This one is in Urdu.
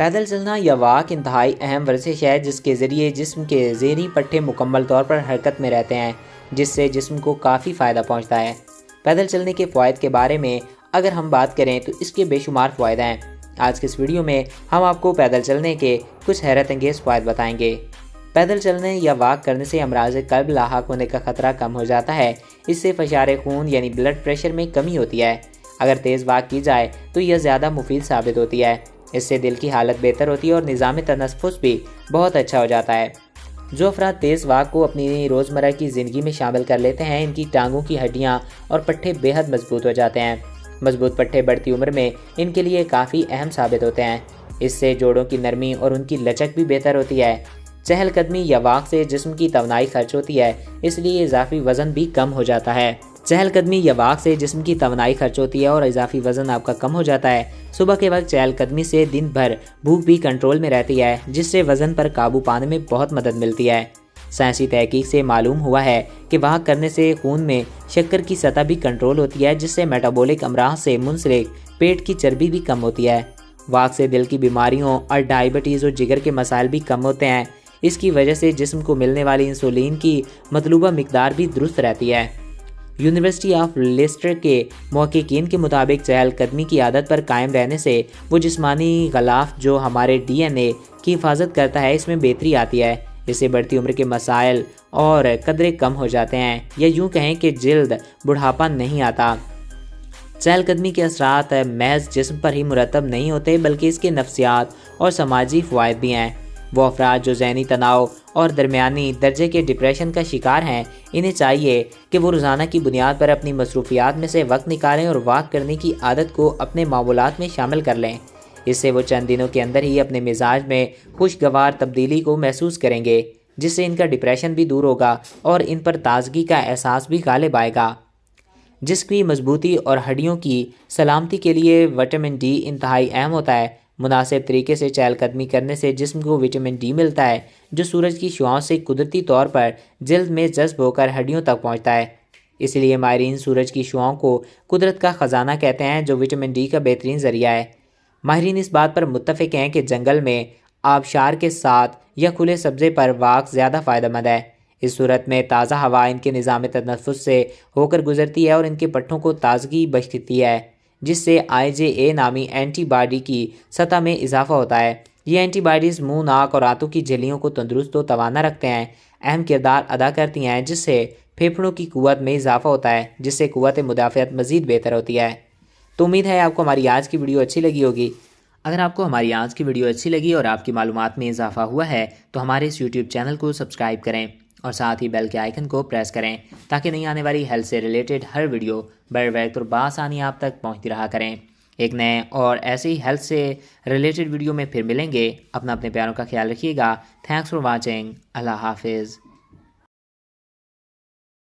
پیدل چلنا یا واک انتہائی اہم ورزش ہے جس کے ذریعے جسم کے ذہنی پٹھے مکمل طور پر حرکت میں رہتے ہیں، جس سے جسم کو کافی فائدہ پہنچتا ہے۔ پیدل چلنے کے فوائد کے بارے میں اگر ہم بات کریں تو اس کے بے شمار فوائد ہیں۔ آج کے اس ویڈیو میں ہم آپ کو پیدل چلنے کے کچھ حیرت انگیز فوائد بتائیں گے۔ پیدل چلنے یا واک کرنے سے امراض قلب لاحق ہونے کا خطرہ کم ہو جاتا ہے۔ اس سے فشار خون یعنی بلڈ پریشر میں کمی ہوتی ہے۔ اگر تیز واک کی جائے تو یہ زیادہ مفید ثابت ہوتی ہے۔ اس سے دل کی حالت بہتر ہوتی ہے اور نظام تنفس بھی بہت اچھا ہو جاتا ہے۔ جو افراد تیز واک کو اپنی روزمرہ کی زندگی میں شامل کر لیتے ہیں، ان کی ٹانگوں کی ہڈیاں اور پٹھے بے حد مضبوط ہو جاتے ہیں۔ مضبوط پٹھے بڑھتی عمر میں ان کے لیے کافی اہم ثابت ہوتے ہیں۔ اس سے جوڑوں کی نرمی اور ان کی لچک بھی بہتر ہوتی ہے۔ چہل قدمی یا واک سے جسم کی توانائی خرچ ہوتی ہے، اس لیے اضافی وزن بھی کم ہو جاتا ہے۔ چہل قدمی یا واک سے جسم کی توانائی خرچ ہوتی ہے اور اضافی وزن آپ کا کم ہو جاتا ہے۔ صبح کے وقت چہل قدمی سے دن بھر بھوک بھی کنٹرول میں رہتی ہے، جس سے وزن پر قابو پانے میں بہت مدد ملتی ہے۔ سائنسی تحقیق سے معلوم ہوا ہے کہ واک کرنے سے خون میں شکر کی سطح بھی کنٹرول ہوتی ہے، جس سے میٹابولک امراض سے منسلک پیٹ کی چربی بھی کم ہوتی ہے۔ واک سے دل کی بیماریوں اور ڈائبٹیز اور جگر کے مسائل بھی کم ہوتے ہیں۔ اس کی وجہ سے جسم کو ملنے والی انسولین کی مطلوبہ مقدار بھی درست رہتی ہے۔ یونیورسٹی آف لیسٹر کے محققین کے مطابق چہل قدمی کی عادت پر قائم رہنے سے وہ جسمانی غلاف جو ہمارے ڈی این اے کی حفاظت کرتا ہے، اس میں بہتری آتی ہے۔ اس سے بڑھتی عمر کے مسائل اور قدرے کم ہو جاتے ہیں، یا یوں کہیں کہ جلد بڑھاپا نہیں آتا۔ چہل قدمی کے اثرات محض جسم پر ہی مرتب نہیں ہوتے، بلکہ اس کے نفسیات اور سماجی فوائد بھی ہیں۔ وہ افراد جو ذہنی تناؤ اور درمیانی درجے کے ڈپریشن کا شکار ہیں، انہیں چاہیے کہ وہ روزانہ کی بنیاد پر اپنی مصروفیات میں سے وقت نکالیں اور واک کرنے کی عادت کو اپنے معمولات میں شامل کر لیں۔ اس سے وہ چند دنوں کے اندر ہی اپنے مزاج میں خوشگوار تبدیلی کو محسوس کریں گے، جس سے ان کا ڈپریشن بھی دور ہوگا اور ان پر تازگی کا احساس بھی غالب آئے گا۔ جسم کی مضبوطی اور ہڈیوں کی سلامتی کے لیے وٹامن ڈی انتہائی اہم ہوتا ہے۔ مناسب طریقے سے چہل قدمی کرنے سے جسم کو وٹامن ڈی ملتا ہے، جو سورج کی شعاؤں سے قدرتی طور پر جلد میں جذب ہو کر ہڈیوں تک پہنچتا ہے۔ اس لیے ماہرین سورج کی شعاؤں کو قدرت کا خزانہ کہتے ہیں، جو وٹامن ڈی کا بہترین ذریعہ ہے۔ ماہرین اس بات پر متفق ہیں کہ جنگل میں آبشار کے ساتھ یا کھلے سبزے پر واک زیادہ فائدہ مند ہے۔ اس صورت میں تازہ ہوا ان کے نظام تنفس سے ہو کر گزرتی ہے اور ان کے پٹھوں کو تازگی بخشتی ہے، جس سے IgA نامی اینٹی باڈی کی سطح میں اضافہ ہوتا ہے۔ یہ اینٹی باڈیز منہ، ناک اور آنتوں کی جھلیوں کو تندرست و توانا رکھتے ہیں، اہم کردار ادا کرتی ہیں، جس سے پھیپھڑوں کی قوت میں اضافہ ہوتا ہے، جس سے قوت مدافعت مزید بہتر ہوتی ہے۔ تو امید ہے آپ کو ہماری آج کی ویڈیو اچھی لگی ہوگی۔ اگر آپ کو ہماری آج کی ویڈیو اچھی لگی اور آپ کی معلومات میں اضافہ ہوا ہے تو ہمارے اس یوٹیوب چینل کو سبسکرائب کریں اور ساتھ ہی بیل کے آئیکن کو پریس کریں، تاکہ نئی آنے والی ہیلتھ سے ریلیٹڈ ہر ویڈیو بر وقت اور بآسانی آپ تک پہنچتی رہا کریں۔ ایک نئے اور ایسے ہی ہیلتھ سے ریلیٹڈ ویڈیو میں پھر ملیں گے۔ اپنے پیاروں کا خیال رکھیے گا۔ Thanks for watching. اللہ حافظ۔